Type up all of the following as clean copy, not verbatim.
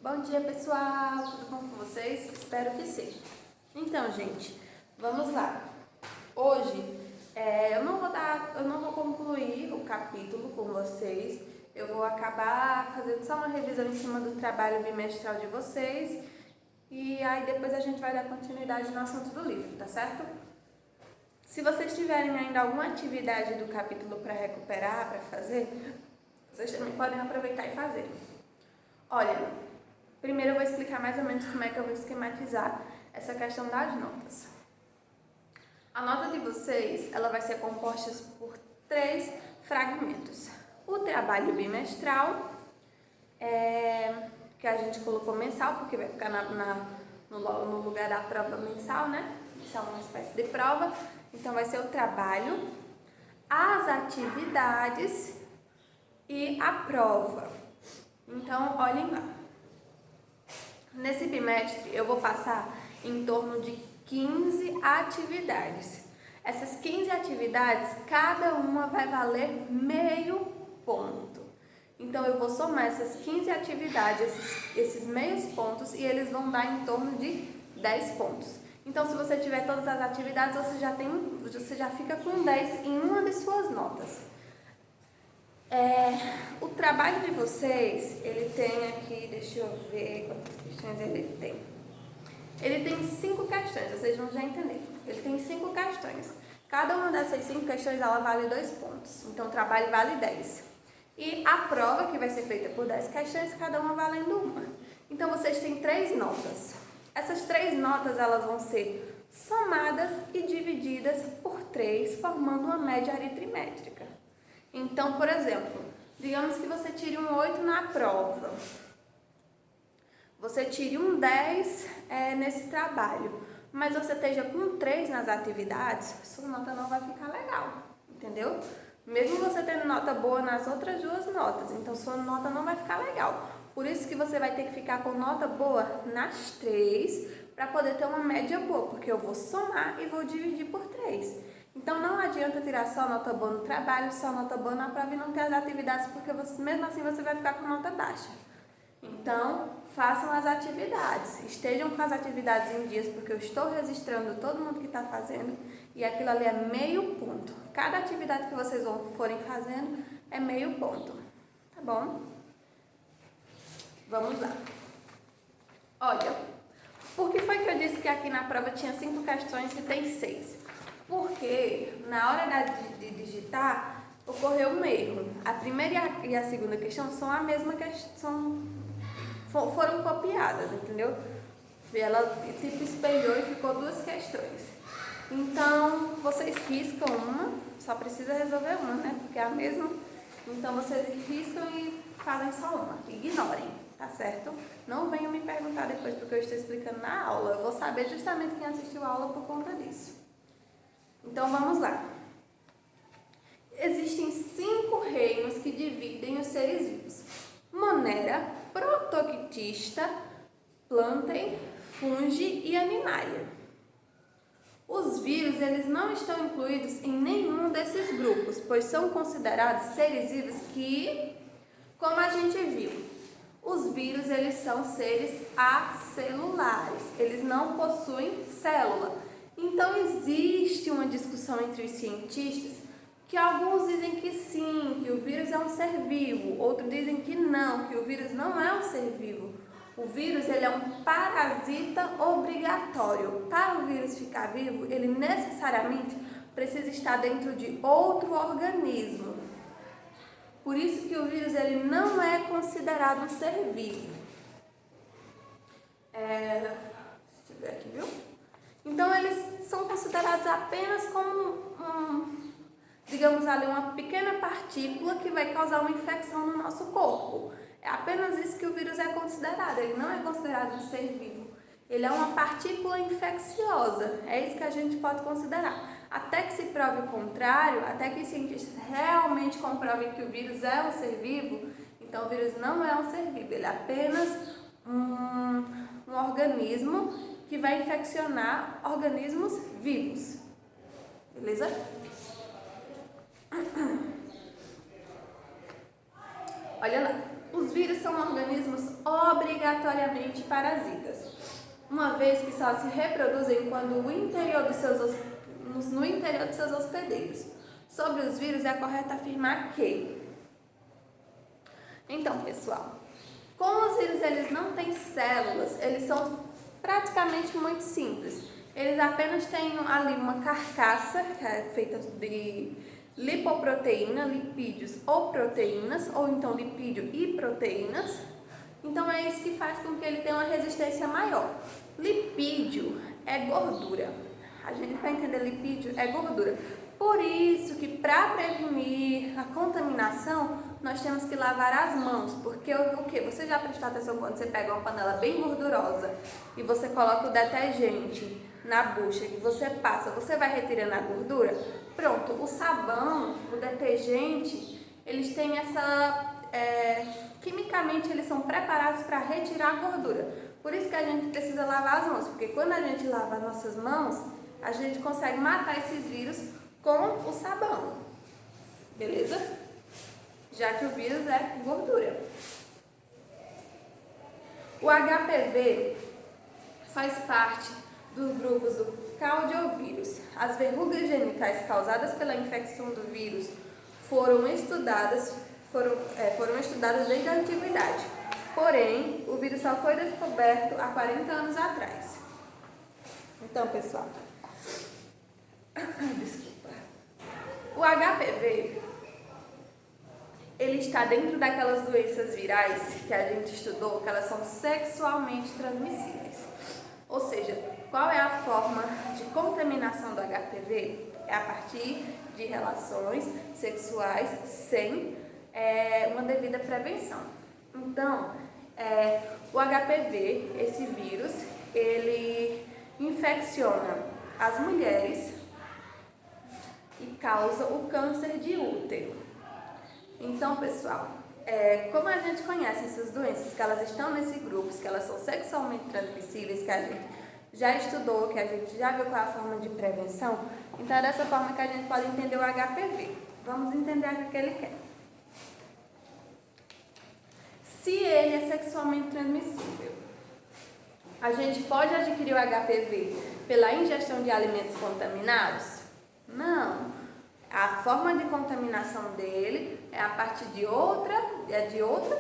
Bom dia, pessoal! Tudo bom com vocês? Espero que sim. Então, gente, vamos lá. Hoje, eu não vou concluir o capítulo com vocês. Eu vou acabar fazendo só uma revisão em cima do trabalho bimestral de vocês. E aí depois a gente vai dar continuidade no assunto do livro, tá certo? Se vocês tiverem ainda alguma atividade do capítulo para recuperar, para fazer, vocês também podem aproveitar e fazer. Olha, primeiro eu vou explicar mais ou menos como é que eu vou esquematizar essa questão das notas. A nota de vocês, ela vai ser composta por 3 fragmentos. O trabalho bimestral, que a gente colocou mensal, porque vai ficar no lugar da prova mensal, né? Isso é uma espécie de prova. Então, vai ser o trabalho, as atividades e a prova. Então, olhem lá. Nesse bimestre, eu vou passar em torno de 15 atividades. Essas 15 atividades, cada uma vai valer meio ponto. Então, eu vou somar essas 15 atividades, esses meios pontos, e eles vão dar em torno de 10 pontos. Então, se você tiver todas as atividades, você já fica com 10 em uma de suas notas. O trabalho de vocês, ele tem aqui, deixa eu ver quantas questões ele tem. Ele tem 5 questões, vocês vão já entender. Ele tem 5 questões. Cada uma dessas 5 questões, ela vale 2 pontos. Então, o trabalho vale 10. E a prova, que vai ser feita por 10 questões, cada uma valendo uma. Então, vocês têm 3 notas. Essas 3 notas, elas vão ser somadas e divididas por 3, formando uma média aritmétrica. Então, por exemplo, digamos que você tire um 8 na prova. Você tire um 10 nesse trabalho, mas você esteja com 3 nas atividades, sua nota não vai ficar legal, entendeu? Mesmo você tendo nota boa nas outras 2 notas, então sua nota não vai ficar legal. Por isso que você vai ter que ficar com nota boa nas 3, para poder ter uma média boa, porque eu vou somar e vou dividir por 3. Então, não adianta tirar só nota boa no trabalho, só nota boa na prova e não ter as atividades, porque mesmo assim você vai ficar com nota baixa. Então, façam as atividades, estejam com as atividades em dias, porque eu estou registrando todo mundo que está fazendo, e aquilo ali é meio ponto. Cada atividade que vocês forem fazendo é meio ponto, tá bom? Vamos lá. Olha, por que foi que eu disse que aqui na prova tinha 5 questões e tem 6? Porque na hora de digitar, ocorreu um erro. A primeira e a segunda questão são a mesma questão, foram copiadas, entendeu? Ela tipo espelhou e ficou 2 questões. Então, vocês riscam uma, só precisa resolver uma, né? Porque é a mesma. Então, vocês riscam e fazem só uma. Ignorem, tá certo? Não venham me perguntar depois, porque eu estou explicando na aula. Eu vou saber justamente quem assistiu a aula por conta disso. Então, vamos lá. Existem 5 reinos que dividem os seres vivos: Monera, Protoctista, Plantae, Fungi e Animalia. Os vírus, eles não estão incluídos em nenhum desses grupos, pois são considerados seres vivos que, como a gente viu, os vírus, eles são seres acelulares, eles não possuem célula. Então, existe uma discussão entre os cientistas que alguns dizem que sim, que o vírus é um ser vivo, outros dizem que não, que o vírus não é um ser vivo. O vírus, ele é um parasita obrigatório. Para o vírus ficar vivo, ele necessariamente precisa estar dentro de outro organismo. Por isso que o vírus, ele não é considerado um ser vivo. Deixa eu ver aqui, viu? Então, eles são considerados apenas como digamos ali, uma pequena partícula que vai causar uma infecção no nosso corpo. É apenas isso que o vírus é considerado, ele não é considerado um ser vivo. Ele é uma partícula infecciosa, é isso que a gente pode considerar. Até que se prove o contrário, até que os cientistas realmente comprovem que o vírus é um ser vivo, então o vírus não é um ser vivo, ele é apenas um organismo que vai infeccionar organismos vivos. Beleza? Olha lá. Os vírus são organismos obrigatoriamente parasitas, uma vez que só se reproduzem quando no interior de seus hospedeiros. Sobre os vírus, é correto afirmar que... Então, pessoal, como os vírus eles não têm células, eles são praticamente muito simples. Eles apenas têm ali uma carcaça, que é feita de lipoproteína, lipídios ou proteínas, ou então lipídio e proteínas. Então é isso que faz com que ele tenha uma resistência maior. Lipídio é gordura. A gente vai entender lipídio é gordura. Por isso que para prevenir a contaminação, nós temos que lavar as mãos, porque o que? Você já prestou atenção quando você pega uma panela bem gordurosa e você coloca o detergente na bucha e você passa, você vai retirando a gordura? Pronto, o sabão, o detergente, eles têm essa... quimicamente eles são preparados para retirar a gordura. Por isso que a gente precisa lavar as mãos, porque quando a gente lava as nossas mãos, a gente consegue matar esses vírus com o sabão. Beleza? Já que o vírus é gordura. O HPV faz parte dos grupos do cardiovírus. As verrugas genitais causadas pela infecção do vírus foram estudadas desde a antiguidade. Porém, o vírus só foi descoberto há 40 anos atrás. Então, pessoal, desculpa. O HPV, ele está dentro daquelas doenças virais que a gente estudou, que elas são sexualmente transmissíveis. Ou seja, qual é a forma de contaminação do HPV? É a partir de relações sexuais sem uma devida prevenção. Então, o HPV, esse vírus, ele infecciona as mulheres e causa o câncer de útero. Então, pessoal, como a gente conhece essas doenças, que elas estão nesses grupos, que elas são sexualmente transmissíveis, que a gente já estudou, que a gente já viu qual é a forma de prevenção, então é dessa forma que a gente pode entender o HPV. Vamos entender o que ele quer. Se ele é sexualmente transmissível, a gente pode adquirir o HPV pela ingestão de alimentos contaminados? Não. A forma de contaminação dele é a partir de outra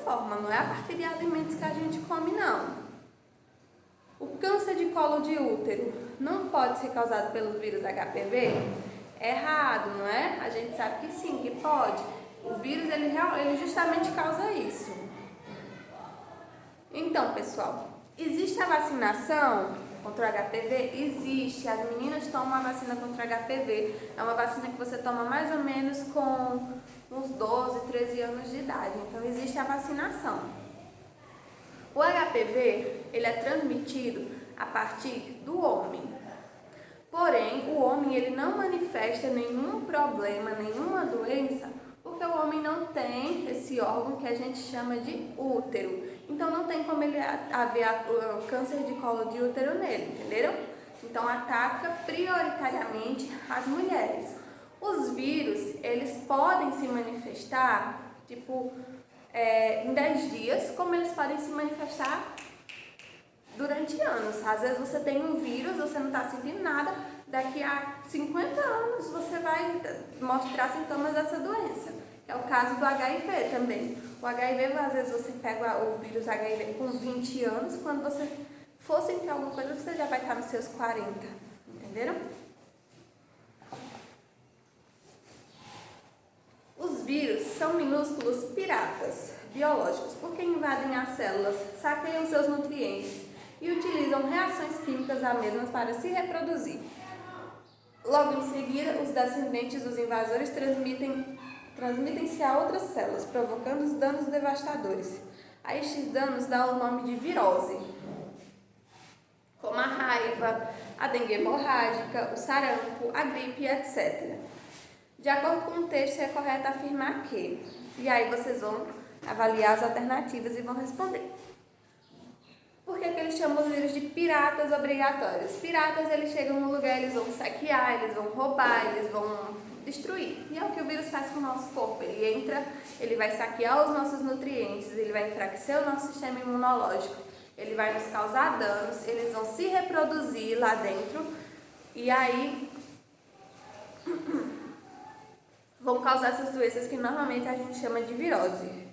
forma, não é a partir de alimentos que a gente come, não. O câncer de colo de útero não pode ser causado pelo vírus HPV? Errado, não é? A gente sabe que sim, que pode. O vírus, ele justamente causa isso. Então, pessoal, existe a vacinação contra o HPV? Existe. As meninas tomam a vacina contra o HPV. É uma vacina que você toma mais ou menos com uns 12, 13 anos de idade. Então, existe a vacinação. O HPV, ele é transmitido a partir do homem. Porém, o homem, ele não manifesta nenhum problema, nenhuma doença, porque o homem não tem esse órgão que a gente chama de útero. Então, não tem como ele haver o câncer de colo de útero nele, entenderam? Então, ataca prioritariamente as mulheres. Os vírus, eles podem se manifestar, em 10 dias, como eles podem se manifestar durante anos. Às vezes você tem um vírus, você não está sentindo nada, daqui a 50 anos você vai mostrar sintomas dessa doença. É o caso do HIV também. O HIV, às vezes você pega o vírus HIV com 20 anos, quando você for sentir alguma coisa, você já vai estar nos seus 40, entenderam? Os vírus são minúsculos piratas biológicos, porque invadem as células, saqueiam seus nutrientes e utilizam reações químicas das mesmas para se reproduzir. Logo em seguida, os descendentes dos invasores transmitem-se a outras células, provocando os danos devastadores. A estes danos dá o nome de virose, como a raiva, a dengue hemorrágica, o sarampo, a gripe, etc. De acordo com o texto, é correto afirmar que... E aí vocês vão avaliar as alternativas e vão responder. Por que eles chamam os vírus de piratas obrigatórios? Piratas, eles chegam no lugar, eles vão saquear, eles vão roubar, eles vão destruir. E é o que o vírus faz com o nosso corpo. Ele entra, ele vai saquear os nossos nutrientes, ele vai enfraquecer o nosso sistema imunológico, ele vai nos causar danos, eles vão se reproduzir lá dentro e aí vão causar essas doenças que normalmente a gente chama de virose.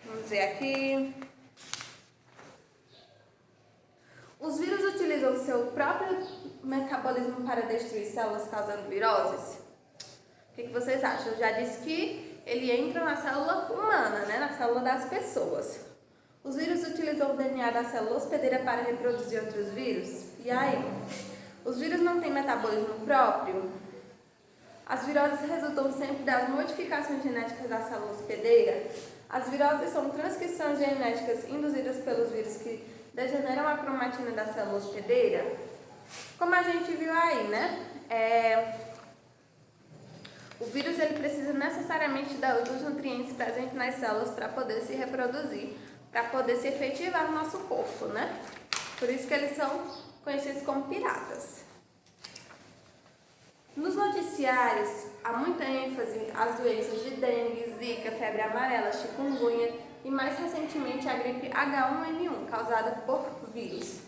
Vamos ver aqui. Os vírus utilizam o seu próprio metabolismo para destruir células causando viroses? O que vocês acham? Eu já disse que ele entra na célula humana, né? Na célula das pessoas. Os vírus utilizam o DNA da célula hospedeira para reproduzir outros vírus? E aí? Os vírus não têm metabolismo próprio? As viroses resultam sempre das modificações genéticas da célula hospedeira? As viroses são transcrições genéticas induzidas pelos vírus que degeneram a cromatina da célula hospedeira? Como a gente viu aí, né? O vírus ele precisa necessariamente dos nutrientes presentes nas células para poder se reproduzir, para poder se efetivar no nosso corpo, né? Por isso que eles são conhecidos como piratas. Nos noticiários, há muita ênfase às doenças de dengue, zika, febre amarela, chikungunya e mais recentemente a gripe H1N1, causada por vírus.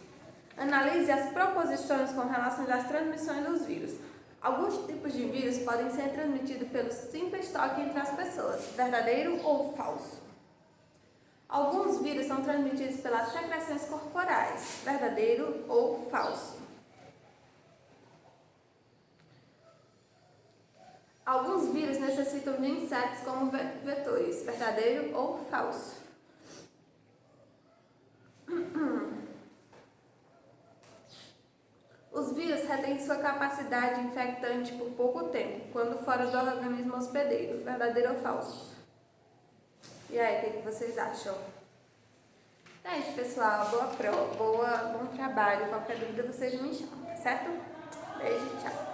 Analise as proposições com relação às transmissões dos vírus. Alguns tipos de vírus podem ser transmitidos pelo simples toque entre as pessoas, verdadeiro ou falso. Alguns vírus são transmitidos pelas secreções corporais, verdadeiro ou falso. Alguns vírus necessitam de insetos como vetores, verdadeiro ou falso. Os vírus retêm sua capacidade infectante por pouco tempo, quando fora do organismo hospedeiro, verdadeiro ou falso. E aí, o que vocês acham? É isso, pessoal. Bom trabalho. Qualquer dúvida vocês me chamam, tá certo? Beijo, tchau.